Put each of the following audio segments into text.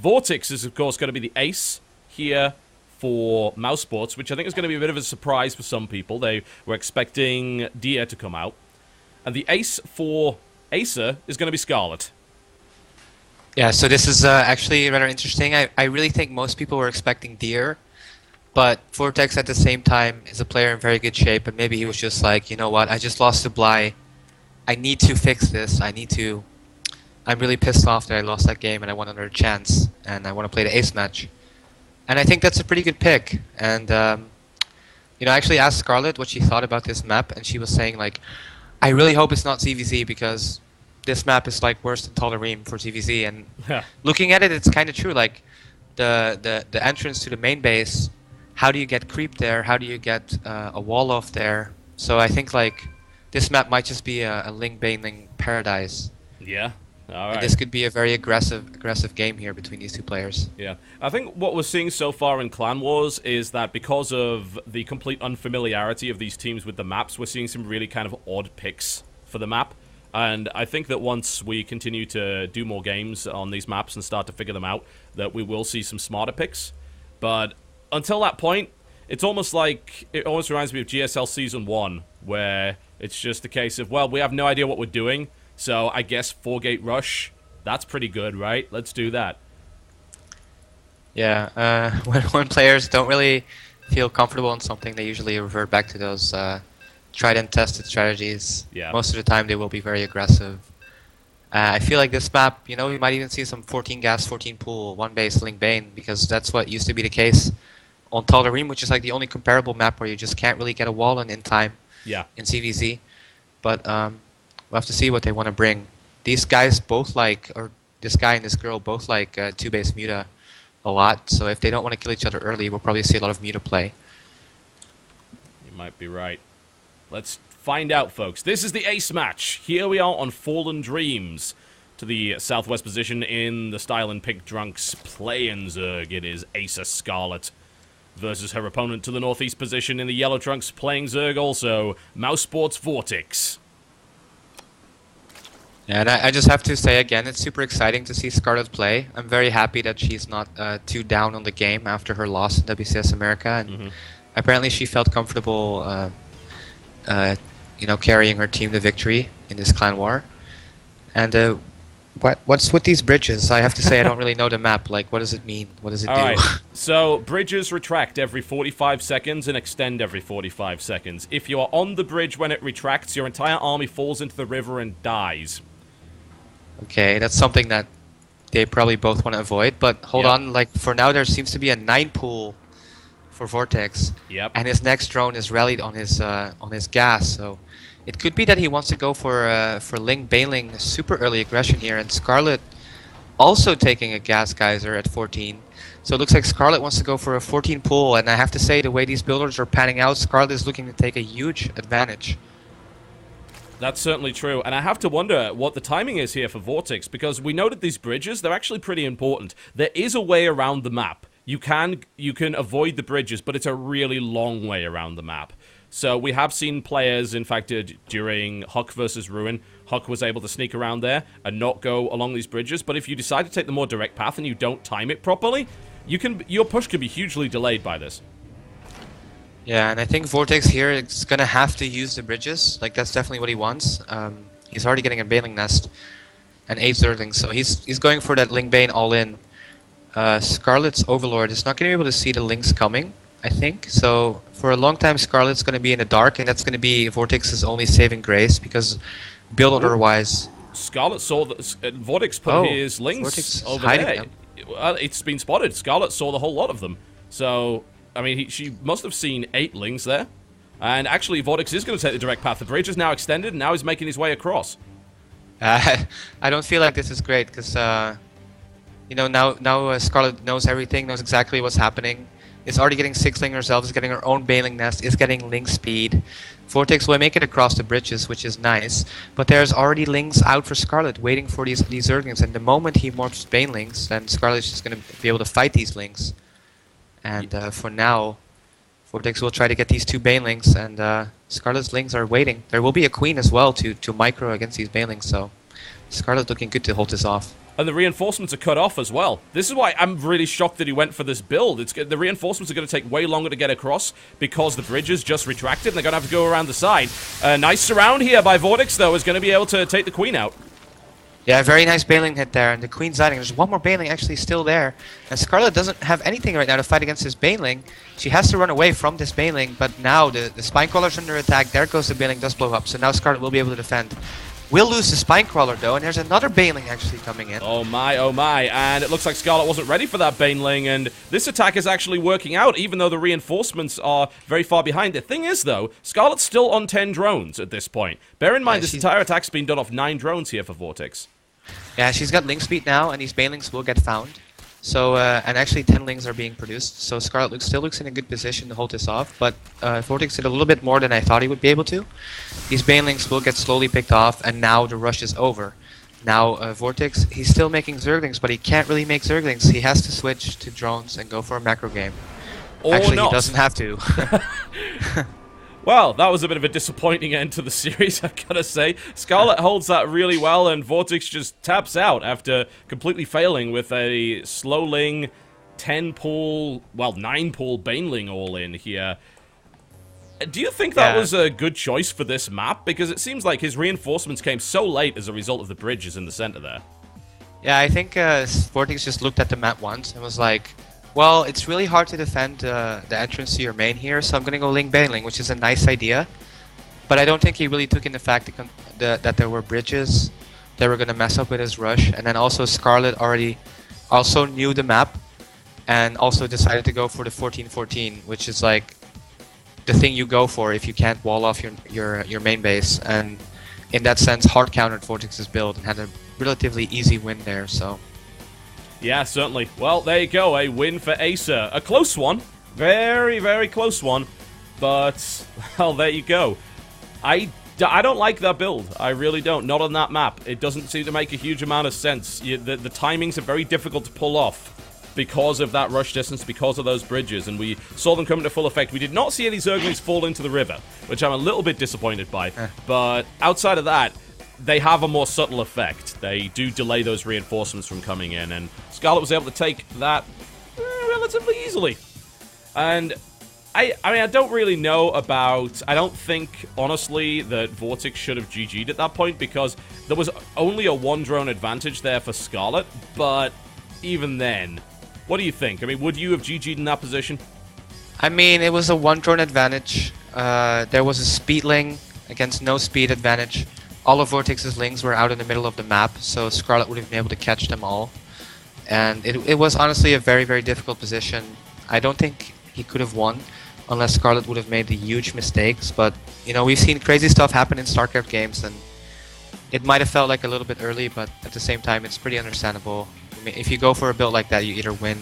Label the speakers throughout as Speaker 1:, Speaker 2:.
Speaker 1: Vortex is, of course, going to be the ace here for Mouse Sports, which I think is going to be a bit of a surprise for some people. They were expecting Dia to come out. And the ace for Acer is going to be Scarlet.
Speaker 2: Yeah, so this is actually rather interesting. I really think most people were expecting Deer, but Vortex at the same time is a player in very good shape, and maybe he was just like, you know what, I just lost to Bly. I need to fix this. I'm really pissed off that I lost that game and I want another chance, and I want to play the ace match. And I think that's a pretty good pick. And, you know, I actually asked Scarlet what she thought about this map, and she was saying, like, I really hope it's not CVZ because this map is, like, worse than Tolareem for CVZ. And looking at it, it's kind of true. Like, the entrance to the main base, how do you get creep there? How do you get a wall off there? So I think, like, this map might just be a Ling Baneling paradise.
Speaker 1: Yeah. All right.
Speaker 2: And this could be a very aggressive game here between these two players.
Speaker 1: Yeah. I think what we're seeing so far in Clan Wars is that because of the complete unfamiliarity of these teams with the maps, we're seeing some really kind of odd picks for the map. And I think that once we continue to do more games on these maps and start to figure them out, that we will see some smarter picks. But until that point, it's almost like, it almost reminds me of GSL Season 1, where it's just a case of, well, we have no idea what we're doing, so I guess 4-gate rush, that's pretty good, right? Let's do that.
Speaker 2: Yeah, when players don't really feel comfortable in something, they usually revert back to those tried and tested strategies.
Speaker 1: Yeah.
Speaker 2: Most of the time, they will be very aggressive. I feel like this map, you know, we might even see some 14 gas, 14 pool, 1 base Ling Bane, because that's what used to be the case on Tolareem, which is like the only comparable map where you just can't really get a wall in time in CVZ. But we'll have to see what they want to bring. These guys both like, or this guy and this girl both like 2-base Muta a lot, so if they don't want to kill each other early, we'll probably see a lot of Muta play.
Speaker 1: You might be right. Let's find out, folks. This is the ace match. Here we are on Fallen Dreams. To the southwest position in the Style and Pink Drunks playing Zerg, it is Acer Scarlet versus her opponent to the northeast position in the Yellow Trunks playing Zerg also, Mouse Sports Vortex.
Speaker 2: Yeah, and I just have to say again, it's super exciting to see Scarlet play. I'm very happy that she's not too down on the game after her loss in WCS America, and apparently she felt comfortable, you know, carrying her team to victory in this clan war. And what's with these bridges? I have to say I don't really know the map. Like, what does it mean? What does it do?
Speaker 1: Alright, so bridges retract every 45 seconds and extend every 45 seconds. If you are on the bridge when it retracts, your entire army falls into the river and dies.
Speaker 2: Okay, that's something that they probably both want to avoid. But hold on, like, for now there seems to be a 9 pool for Vortex.
Speaker 1: Yep.
Speaker 2: And his next drone is rallied on his gas, so it could be that he wants to go for Ling Baneling super early aggression here, and Scarlet also taking a gas geyser at 14. So it looks like Scarlet wants to go for a 14 pull, and I have to say the way these builders are panning out, Scarlet is looking to take a huge advantage.
Speaker 1: That's certainly true, and I have to wonder what the timing is here for Vortex, because we noted these bridges, they're actually pretty important. There is a way around the map. You can avoid the bridges, but it's a really long way around the map. So we have seen players, in fact, during Huck versus Ruin, Huck was able to sneak around there and not go along these bridges, but if you decide to take the more direct path and you don't time it properly, your push can be hugely delayed by this.
Speaker 2: Yeah, and I think Vortex here is going to have to use the bridges. Like, that's definitely what he wants. He's already getting a Baneling Nest and 8 Zerglings, so he's going for that Ling Bane all-in. Scarlet's Overlord is not going to be able to see the Lings coming, I think. So for a long time, Scarlet's going to be in the dark, and that's going to be Vortex's only saving grace, because build order-wise...
Speaker 1: Scarlet saw that Vortex put his Lings over there. It's been spotted. Scarlet saw the whole lot of them. So... I mean, she must have seen 8 Lings there. And actually, Vortex is going to take the direct path. The bridge is now extended, and now he's making his way across.
Speaker 2: I don't feel like this is great, because, you know, now Scarlet knows everything, knows exactly what's happening. Is already getting 6 Ling herself, is getting her own Baneling Nest, is getting Ling speed. Vortex will make it across the bridges, which is nice. But there's already Lings out for Scarlet, waiting for these Zerglings. And the moment he morphs Banelings, then Scarlet's just going to be able to fight these Lings. And for now, Vortex will try to get these 2 Banelings, and Scarlet's Lings are waiting. There will be a Queen as well to micro against these Banelings, so Scarlet's looking good to hold this off.
Speaker 1: And the reinforcements are cut off as well. This is why I'm really shocked that he went for this build. The reinforcements are going to take way longer to get across because the bridges just retracted and they're going to have to go around the side. Nice surround here by Vortex, though, is going to be able to take the Queen out.
Speaker 2: Yeah, very nice Baneling hit there, and the Queen's hiding. There's one more Baneling actually still there. And Scarlet doesn't have anything right now to fight against this Baneling. She has to run away from this Baneling, but now the Spinecrawler's under attack. There goes the Baneling, does blow up. So now Scarlet will be able to defend. We'll lose the Spinecrawler though, and there's another Baneling actually coming in.
Speaker 1: Oh my, and it looks like Scarlet wasn't ready for that Baneling, and this attack is actually working out, even though the reinforcements are very far behind. The thing is, though, Scarlet's still on 10 drones at this point. Bear in mind, this entire attack's been done off 9 drones here for Vortex.
Speaker 2: Yeah, she's got link speed now, and these Banelings will get found. So, and actually 10 lings are being produced, so Scarlet still looks in a good position to hold this off, but Vortex did a little bit more than I thought he would be able to. These Banelings will get slowly picked off, and now the rush is over. Now, Vortex, he's still making Zerglings, but he can't really make Zerglings. He has to switch to drones and go for a macro game.
Speaker 1: Or
Speaker 2: actually,
Speaker 1: not.
Speaker 2: He doesn't have to.
Speaker 1: Well, that was a bit of a disappointing end to the series, I've got to say. Scarlet holds that really well, and Vortex just taps out after completely failing with a slowling 10-pool, well, 9-pool Baneling all in here. Do you think that was a good choice for this map? Because it seems like his reinforcements came so late as a result of the bridges in the center there.
Speaker 2: Yeah, I think Vortex just looked at the map once and was like, well, it's really hard to defend the entrance to your main here, so I'm going to go Ling Baneling, which is a nice idea. But I don't think he really took in the fact that there were bridges that were going to mess up with his rush. And then also Scarlet also knew the map and also decided to go for the 14-14, which is like the thing you go for if you can't wall off your main base. And in that sense, hard countered Vortex's build and had a relatively easy win there, so...
Speaker 1: Yeah, certainly. Well, there you go, a win for Acer. A close one. Very, very close one. But, well, there you go. I don't like that build. I really don't. Not on that map. It doesn't seem to make a huge amount of sense. The timings are very difficult to pull off because of that rush distance, because of those bridges, and we saw them come into full effect. We did not see any Zerglings fall into the river, which I'm a little bit disappointed by. But outside of that, they have a more subtle effect. They do delay those reinforcements from coming in, and Scarlet was able to take that relatively easily. And I mean, I don't really know about... I don't think, honestly, that Vortex should have GG'd at that point, because there was only a 1-drone advantage there for Scarlet, but even then, what do you think? I mean, would you have GG'd in that position?
Speaker 2: I mean, it was a 1-drone advantage. There was a speedling against no speed advantage. All of Vortex's lings were out in the middle of the map, so Scarlet would have been able to catch them all. And it was honestly a very, very difficult position. I don't think he could have won unless Scarlet would have made the huge mistakes, but, you know, we've seen crazy stuff happen in StarCraft games, and it might have felt like a little bit early, but at the same time, it's pretty understandable. I mean, if you go for a build like that, you either win,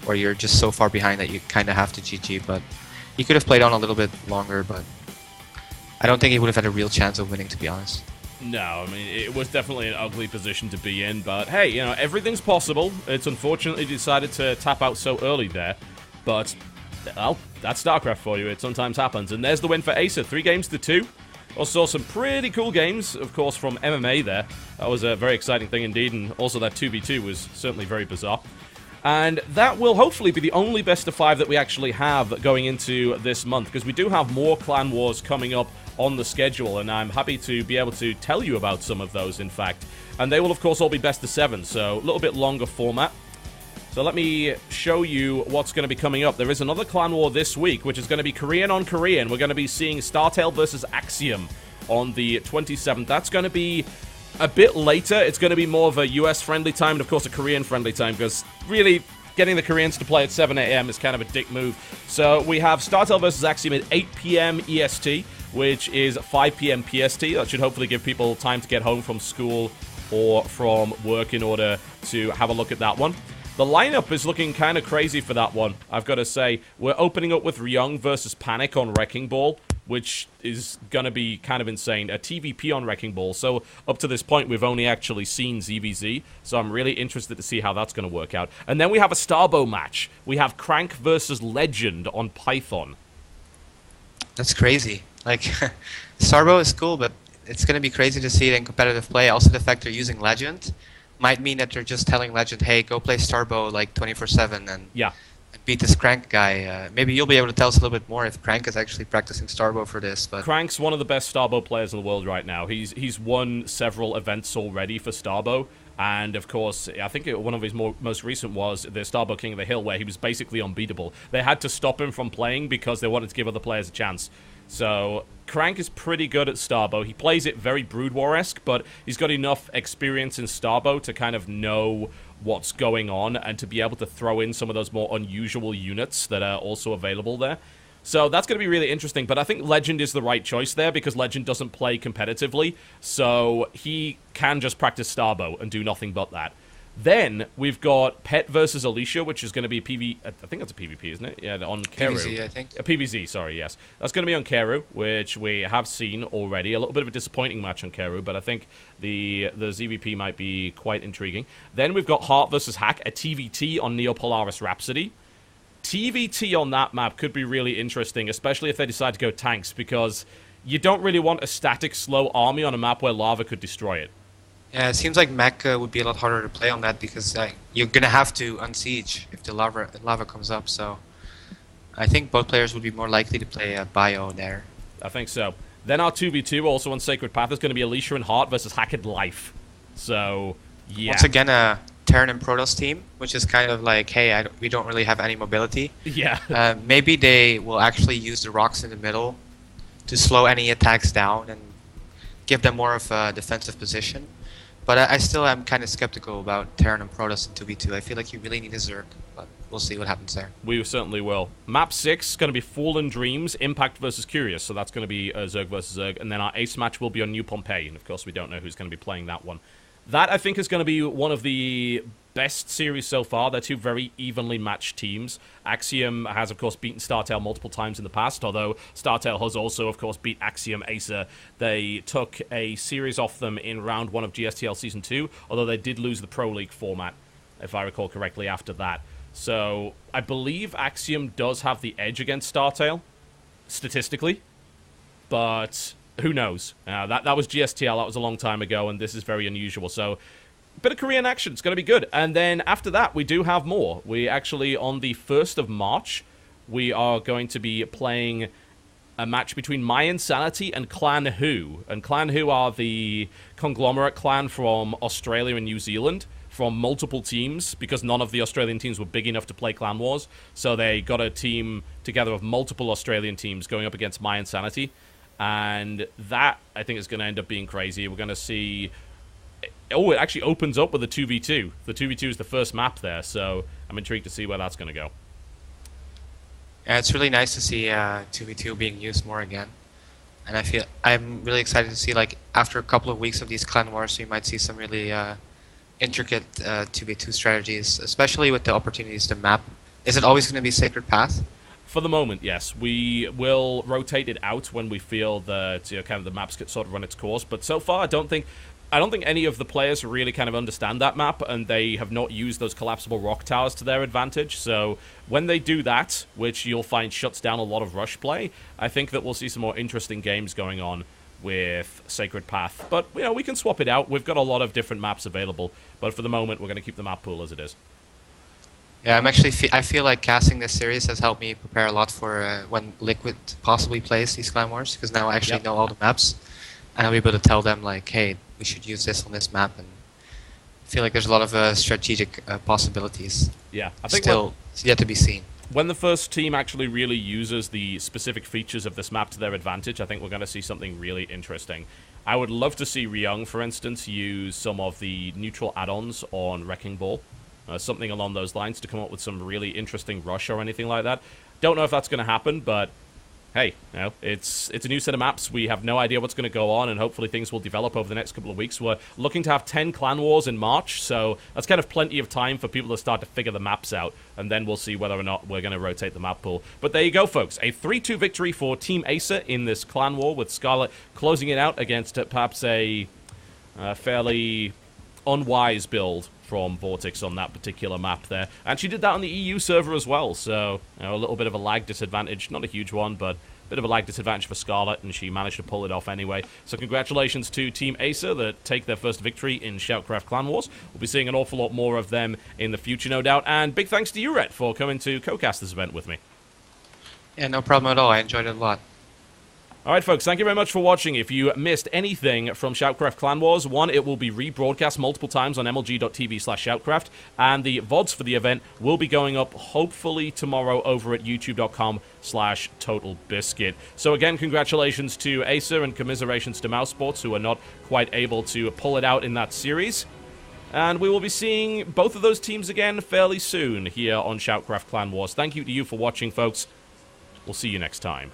Speaker 2: or you're just so far behind that you kind of have to GG, but he could have played on a little bit longer, but I don't think he would have had a real chance of winning, to be honest.
Speaker 1: No, I mean, it was definitely an ugly position to be in, but hey, you know, everything's possible. It's unfortunately decided to tap out so early there, but, well, that's StarCraft for you. It sometimes happens. And there's the win for Acer, 3-2. Also some pretty cool games, of course, from MMA there. That was a very exciting thing indeed, and also that 2v2 was certainly very bizarre. And that will hopefully be the only best of 5 that we actually have going into this month, because we do have more Clan Wars coming up on the schedule, and I'm happy to be able to tell you about some of those, in fact. And they will, of course, all be best of 7, so a little bit longer format. So let me show you what's going to be coming up. There is another Clan War this week, which is going to be Korean on Korean. We're going to be seeing StarTale versus Axiom on the 27th. That's going to be a bit later. It's going to be more of a US-friendly time, and of course a Korean-friendly time, because really getting the Koreans to play at 7 AM is kind of a dick move. So we have StarTale versus Axiom at 8 PM EST, which is 5 PM PST. That should hopefully give people time to get home from school or from work in order to have a look at that one. The lineup is looking kind of crazy for that one, I've got to say. We're opening up with Ryung versus Panic on Wrecking Ball, which is going to be kind of insane. A TVP on Wrecking Ball. So up to this point, we've only actually seen ZVZ. So I'm really interested to see how that's going to work out. And then we have a Starbow match. We have Crank versus Legend on Python.
Speaker 2: That's crazy. Like, Starbow is cool, but it's going to be crazy to see it in competitive play. Also, the fact they're using Legend. might mean that they're just telling Legend, hey, go play Starbow like 24/7 and
Speaker 1: Yeah.
Speaker 2: beat this Crank guy. Maybe you'll be able to tell us a little bit more if Crank is actually practicing Starbow for this. But
Speaker 1: Crank's one of the best Starbow players in the world right now. He's won several events already for Starbow. And, of course, I think one of his most recent was the Starbow King of the Hill, where he was basically unbeatable. They had to stop him from playing because they wanted to give other players a chance. So, Crank is pretty good at Starbow. He plays it very Brood War-esque, but he's got enough experience in Starbow to kind of know what's going on and to be able to throw in some of those more unusual units that are also available there. So that's going to be really interesting, but I think Legend is the right choice there because Legend doesn't play competitively, so he can just practice Starbow and do nothing but that. Then we've got Pet versus Alicia, which is going to be I think that's a PvP, isn't it? Yeah, on Keru.
Speaker 2: PvZ, I think.
Speaker 1: A PvZ, sorry, yes. That's going to be on Keru, which we have seen already. A little bit of a disappointing match on Keru, but I think the ZVP might be quite intriguing. Then we've got Heart versus Hack, a TVT on Neopolaris Rhapsody. TVT on that map could be really interesting, especially if they decide to go tanks, because you don't really want a static, slow army on a map where lava could destroy it.
Speaker 2: Yeah, it seems like mech would be a lot harder to play on that because you're gonna have to unsiege if the lava comes up. So I think both players would be more likely to play Bio there.
Speaker 1: I think so. Then our 2v2, also on Sacred Path, is going to be Alicia and Heart versus Hacked Life. So, yeah.
Speaker 2: Once again, a Terran and Protoss team, which is kind of like, hey, we don't really have any mobility.
Speaker 1: Yeah.
Speaker 2: Maybe they will actually use the rocks in the middle to slow any attacks down and give them more of a defensive position. But I still am kind of skeptical about Terran and Protoss in 2v2. I feel like you really need a Zerg, but we'll see what happens there.
Speaker 1: We certainly will. Map 6 is going to be Fallen Dreams, Impact versus Curious, so that's going to be Zerg versus Zerg. And then our ace match will be on New Pompeii, and of course we don't know who's going to be playing that one. That, I think, is going to be one of the best series so far. They're two very evenly matched teams. Axiom has, of course, beaten StarTale multiple times in the past, although StarTale has also, of course, beat Axiom Acer. They took a series off them in round 1 of GSTL Season 2, although they did lose the Pro League format, if I recall correctly, after that. So, I believe Axiom does have the edge against StarTale, statistically, but who knows? That was GSTL, that was a long time ago, and this is very unusual, so bit of Korean action, it's going to be good. And then after that, we do have more. We actually, on the 1st of March, we are going to be playing a match between My Insanity and Clan Who. And Clan Who are the conglomerate clan from Australia and New Zealand, from multiple teams, because none of the Australian teams were big enough to play Clan Wars. So they got a team together of multiple Australian teams going up against My Insanity. And that, I think, is going to end up being crazy. We're going to see... Oh, it actually opens up with a 2v2. The 2v2 is the first map there, so I'm intrigued to see where that's going to go.
Speaker 2: Yeah, it's really nice to see 2v2 being used more again. And I'm really excited to see, like, after a couple of weeks of these clan wars, we might see some really intricate 2v2 strategies, especially with the opportunities to map. Is it always going to be Sacred Path?
Speaker 1: For the moment, yes. We will rotate it out when we feel that, you know, kind of the map's sort of run its course. But so far, I don't think any of the players really kind of understand that map, and they have not used those collapsible rock towers to their advantage. So when they do that, which you'll find shuts down a lot of rush play, I think that we'll see some more interesting games going on with Sacred Path. But, you know, we can swap it out. We've got a lot of different maps available, but for the moment, we're going to keep the map pool as it is.
Speaker 2: Yeah, I feel like casting this series has helped me prepare a lot for when Liquid possibly plays these Clan Wars, because now I actually know all the maps, and I'll be able to tell them, like, hey, we should use this on this map, and I feel like there's a lot of strategic possibilities.
Speaker 1: Yeah, I think
Speaker 2: still yet to be seen.
Speaker 1: When the first team actually really uses the specific features of this map to their advantage, I think we're going to see something really interesting. I would love to see Ryung, for instance, use some of the neutral add-ons on Wrecking Ball. Something along those lines to come up with some really interesting rush or anything like that. Don't know if that's going to happen, but hey, you know, it's a new set of maps. We have no idea what's going to go on, and hopefully things will develop over the next couple of weeks. We're looking to have 10 Clan Wars in March, so that's kind of plenty of time for people to start to figure the maps out, and then we'll see whether or not we're going to rotate the map pool. But there you go, folks. A 3-2 victory for Team Acer in this Clan War, with Scarlet closing it out against perhaps a fairly unwise build from Vortex on that particular map there. And she did that on the EU server as well, so, you know, a little bit of a lag disadvantage. Not a huge one, but bit of a lag disadvantage for Scarlet, and she managed to pull it off anyway. So congratulations to Team Acer that take their first victory in Shoutcraft Clan Wars. We'll be seeing an awful lot more of them in the future, no doubt. And big thanks to you, Rhett, for coming to co-cast this event with me.
Speaker 2: Yeah, no problem at all. I enjoyed it a lot.
Speaker 1: Alright folks, thank you very much for watching. If you missed anything from Shoutcraft Clan Wars, one, it will be rebroadcast multiple times on mlg.tv/shoutcraft, and the VODs for the event will be going up hopefully tomorrow over at youtube.com/TotalBiscuit. So again, congratulations to Acer and commiserations to Mousesports, who are not quite able to pull it out in that series. And we will be seeing both of those teams again fairly soon here on Shoutcraft Clan Wars. Thank you to you for watching, folks. We'll see you next time.